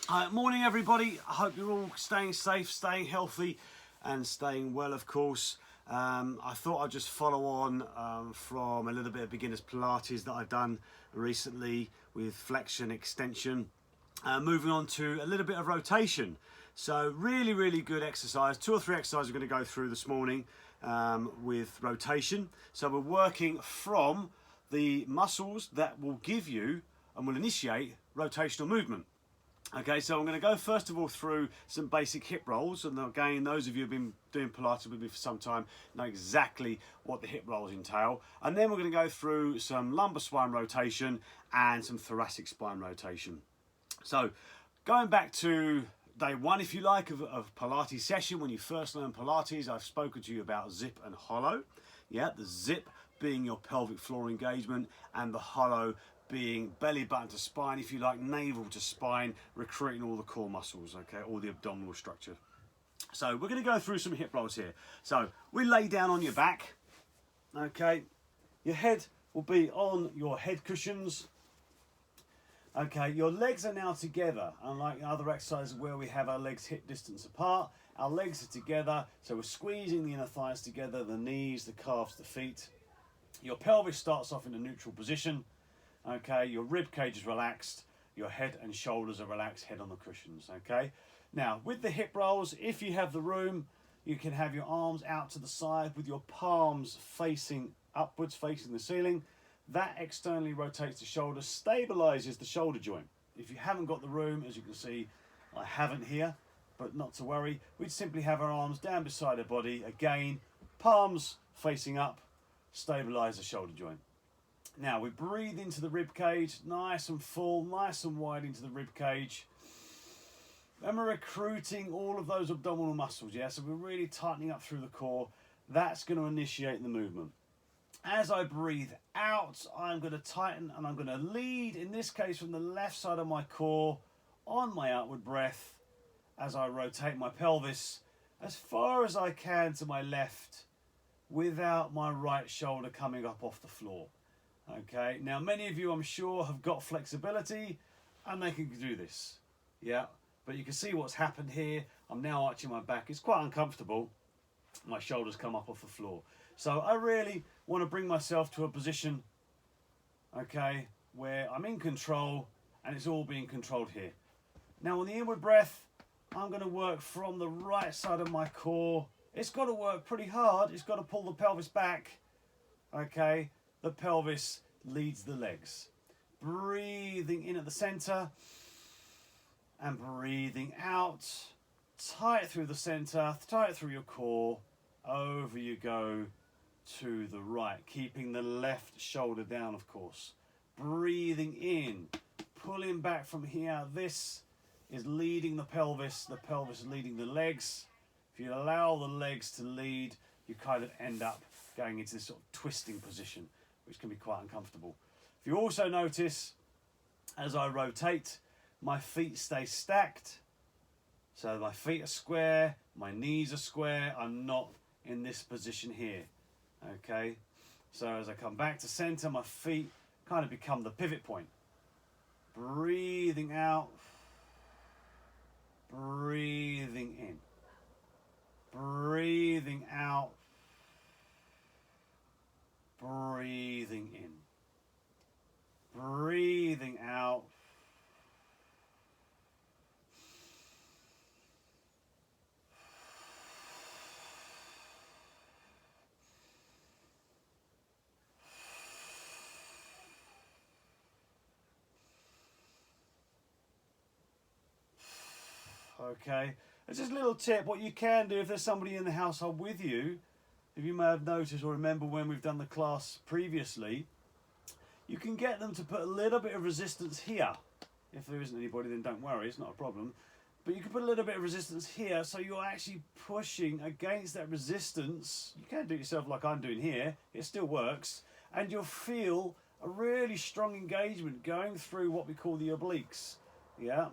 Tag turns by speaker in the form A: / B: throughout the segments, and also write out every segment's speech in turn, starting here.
A: Morning everybody, I hope you're all staying safe, staying healthy and staying well, of course. I thought I'd just follow on from a little bit of beginner's Pilates that I've done recently with flexion, extension. Moving on to a little bit of rotation. So really good exercise, 2 or 3 exercises we're going to go through this morning with rotation. So we're working from the muscles that will give you and will initiate rotational movement. Okay, so I'm going to go first of all through some basic hip rolls, and again, those of you who've been doing Pilates with me for some time know exactly what the hip rolls entail. And then we're going to go through some lumbar spine rotation and some thoracic spine rotation. So going back to day one, if you like, of Pilates session, when you first learn Pilates, I've spoken to you about zip and hollow. Yeah, the zip being your pelvic floor engagement and the hollow being belly button to spine, if you like, navel to spine, recruiting all the core muscles, okay, all the abdominal structure. So we're going to go through some hip rolls here. So we lay down on your back, okay, your head will be on your head cushions. Okay, your legs are now together, unlike other exercises where we have our legs hip distance apart. Our legs are together, so we're squeezing the inner thighs together, the knees, the calves, the feet. Your pelvis starts off in a neutral position. Okay, your rib cage is relaxed, your head and shoulders are relaxed, head on the cushions, okay? Now, with the hip rolls, if you have the room, you can have your arms out to the side with your palms facing upwards, facing the ceiling. That externally rotates the shoulder, stabilizes the shoulder joint. If you haven't got the room, as you can see, I haven't here, but not to worry. We'd simply have our arms down beside our body. Again, palms facing up, stabilize the shoulder joint. Now we breathe into the rib cage, nice and full, nice and wide into the rib cage. And we're recruiting all of those abdominal muscles, yeah? So we're really tightening up through the core. That's going to initiate the movement. As I breathe out, I'm going to tighten and I'm going to lead, in this case from the left side of my core, on my outward breath, as I rotate my pelvis as far as I can to my left, without my right shoulder coming up off the floor. Okay, now many of you, I'm sure, have got flexibility and they can do this, yeah, but you can see what's happened here. I'm now arching my back. It's quite uncomfortable. My shoulders come up off the floor. So I really want to bring myself to a position, okay, where I'm in control and it's all being controlled here. Now on the inward breath, I'm going to work from the right side of my core. It's got to work pretty hard. It's got to pull the pelvis back, okay. The pelvis leads the legs. Breathing in at the center and breathing out. Tight through the center, tight through your core. Over you go to the right, keeping the left shoulder down, of course. Breathing in, pulling back from here. This is leading the pelvis leading the legs. If you allow the legs to lead, you kind of end up going into this sort of twisting position, which can be quite uncomfortable. If you also notice, as I rotate, my feet stay stacked. So my feet are square, my knees are square. I'm not in this position here, okay? So as I come back to center, my feet kind of become the pivot point. Breathing out, breathing in, breathing out, breathing in, breathing out, okay. It's just a little tip. What you can do, if there's somebody in the household with you, if you may have noticed or remember when we've done the class previously, you can get them to put a little bit of resistance here. If there isn't anybody, then don't worry, it's not a problem. But you can put a little bit of resistance here, so you're actually pushing against that resistance. You can do it yourself like I'm doing here, it still works. And you'll feel a really strong engagement going through what we call the obliques. Yeah,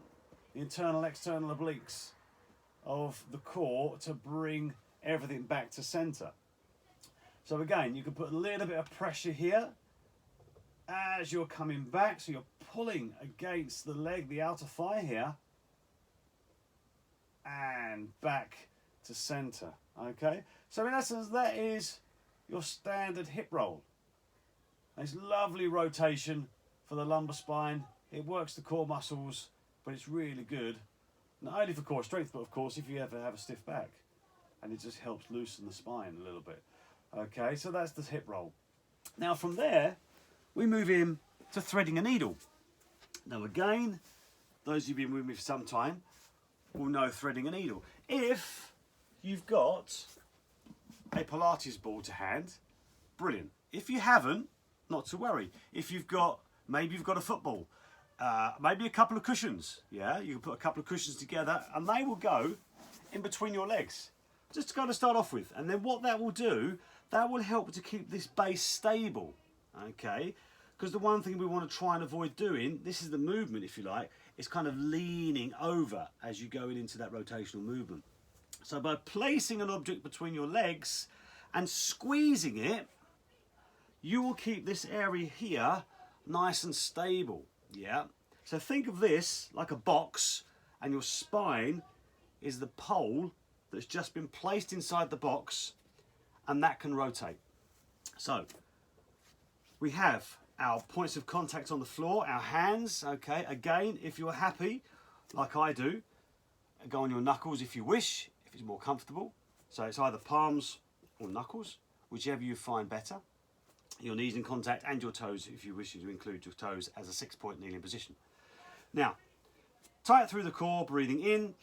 A: the internal, external obliques of the core to bring everything back to center. So again, you can put a little bit of pressure here as you're coming back, so you're pulling against the leg, the outer thigh here, and back to center. Okay, so in essence, that is your standard hip roll. It's lovely rotation for the lumbar spine. It works the core muscles, but it's really good, not only for core strength, but of course if you ever have a stiff back, and it just helps loosen the spine a little bit. Okay, so that's the hip roll. Now from there, we move in to threading a needle. Now again, those who've been with me for some time will know threading a needle. If you've got a Pilates ball to hand, brilliant. If you haven't, not to worry. If you've got, maybe you've got a football, maybe a couple of cushions, yeah? You can put a couple of cushions together and they will go in between your legs, just to kind of start off with. And then what that will do, that will help to keep this base stable, okay? Because the one thing we want to try and avoid doing, this is the movement if you like, is kind of leaning over as you go into that rotational movement. So by placing an object between your legs and squeezing it, you will keep this area here nice and stable, yeah? So think of this like a box, and your spine is the pole that's just been placed inside the box, and that can rotate. So we have our points of contact on the floor, our hands, okay? Again, if you're happy, like I do, go on your knuckles if you wish, if it's more comfortable. So it's either palms or knuckles, whichever you find better. Your knees in contact and your toes, if you wish to include your toes as a 6-point kneeling position. Now, tie it through the core, breathing in.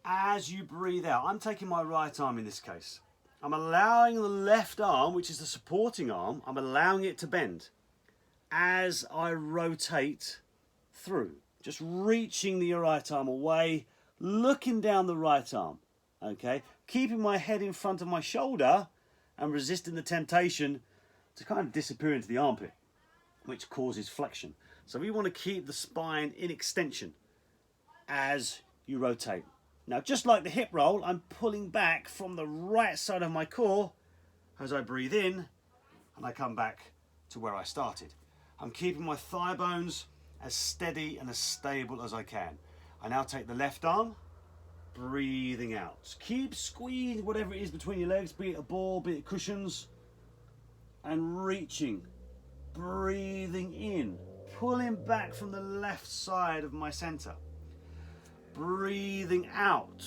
A: As you breathe out, I'm taking my right arm in this case. I'm allowing the left arm, which is the supporting arm, I'm allowing it to bend as I rotate through. Just reaching the right arm away, looking down the right arm, okay? Keeping my head in front of my shoulder and resisting the temptation to kind of disappear into the armpit, which causes flexion. So we want to keep the spine in extension as you rotate. Now, just like the hip roll, I'm pulling back from the right side of my core as I breathe in and I come back to where I started. I'm keeping my thigh bones as steady and as stable as I can. I now take the left arm, breathing out. Keep squeezing whatever it is between your legs, be it a ball, be it cushions, and reaching, breathing in, pulling back from the left side of my center. Breathing out,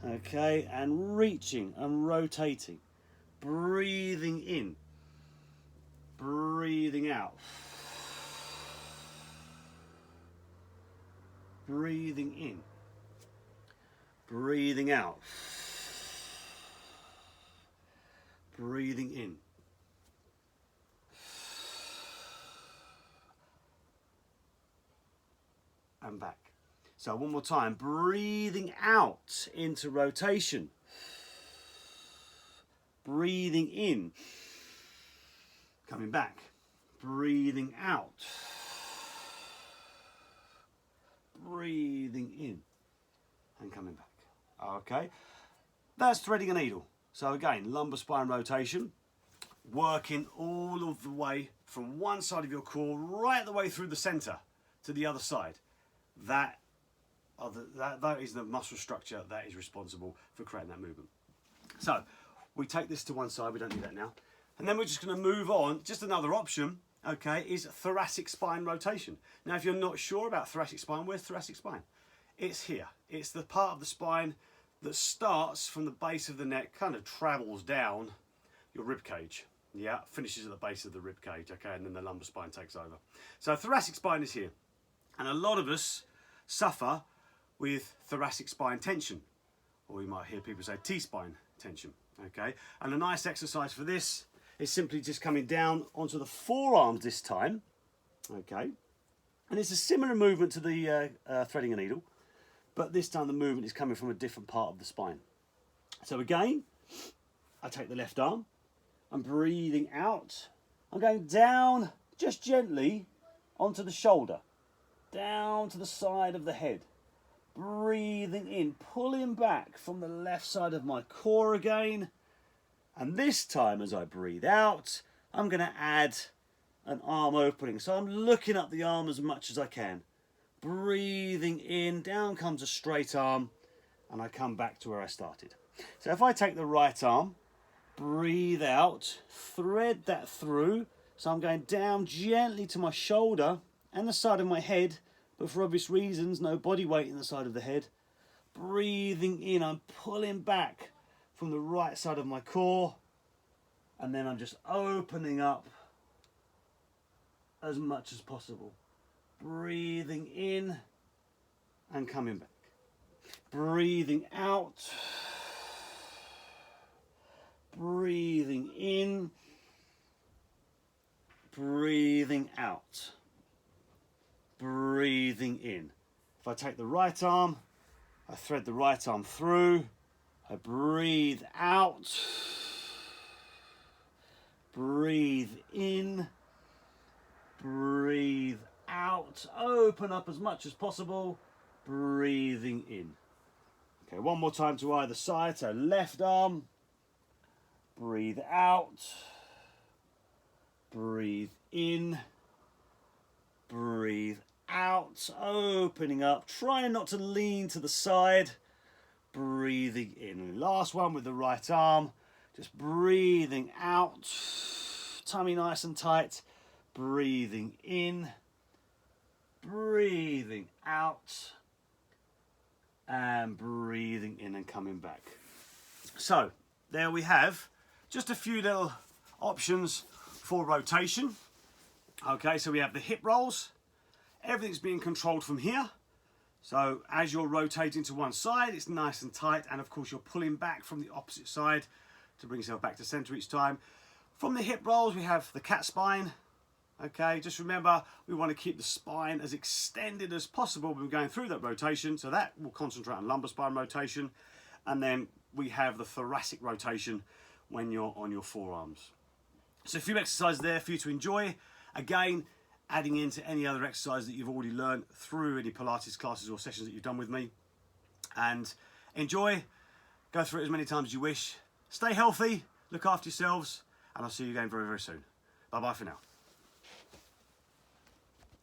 A: okay, and reaching and rotating, breathing in, breathing out, breathing in, breathing out, breathing in. And back. So one more time, breathing out into rotation. Breathing in, coming back. Breathing out. Breathing in and coming back. Okay, that's threading a needle. So again, lumbar spine rotation, working all of the way from one side of your core right the way through the center to the other side. That is the muscle structure that is responsible for creating that movement. So we take this to one side, we don't need that now. And then we're just going to move on. Just another option, okay, is thoracic spine rotation. Now, if you're not sure about thoracic spine, where's thoracic spine? It's here. It's the part of the spine that starts from the base of the neck, kind of travels down your rib cage. Yeah, finishes at the base of the rib cage, okay, and then the lumbar spine takes over. So thoracic spine is here. And a lot of us suffer with thoracic spine tension, or you might hear people say T-spine tension, okay? And a nice exercise for this is simply just coming down onto the forearms this time, okay? And it's a similar movement to the threading a needle, but this time the movement is coming from a different part of the spine. So again, I take the left arm, I'm breathing out, I'm going down just gently onto the shoulder, down to the side of the head, breathing in, pulling back from the left side of my core again, and this time as I breathe out, I'm going to add an arm opening. So I'm looking up the arm as much as I can, breathing in, down comes a straight arm, and I come back to where I started. So if I take the right arm, breathe out, thread that through, so I'm going down gently to my shoulder and the side of my head, but for obvious reasons, no body weight in the side of the head. Breathing in, I'm pulling back from the right side of my core, and then I'm just opening up as much as possible. Breathing in and coming back. Breathing out. Breathing in. Breathing out. Breathing in. If I take the right arm, I thread the right arm through. I breathe out. Breathe in. Breathe out. Open up as much as possible. Breathing in. Okay, one more time to either side. So left arm. Breathe out. Breathe in. Breathe out. Opening up. Trying not to lean to the side. Breathing in. Last one with the right arm. Just breathing out. Tummy nice and tight. Breathing in. Breathing out. And breathing in and coming back. So there we have just a few little options for rotation. Okay, so we have the hip rolls. Everything's being controlled from here. So as you're rotating to one side, it's nice and tight, and of course you're pulling back from the opposite side to bring yourself back to center each time. From the hip rolls, we have the cat spine. Okay, just remember, we want to keep the spine as extended as possible when we're going through that rotation, so that will concentrate on lumbar spine rotation. And then we have the thoracic rotation when you're on your forearms. So a few exercises there for you to enjoy. Again, adding into any other exercise that you've already learned through any Pilates classes or sessions that you've done with me. And enjoy, go through it as many times as you wish. Stay healthy, look after yourselves, and I'll see you again very, very soon. Bye-bye for now.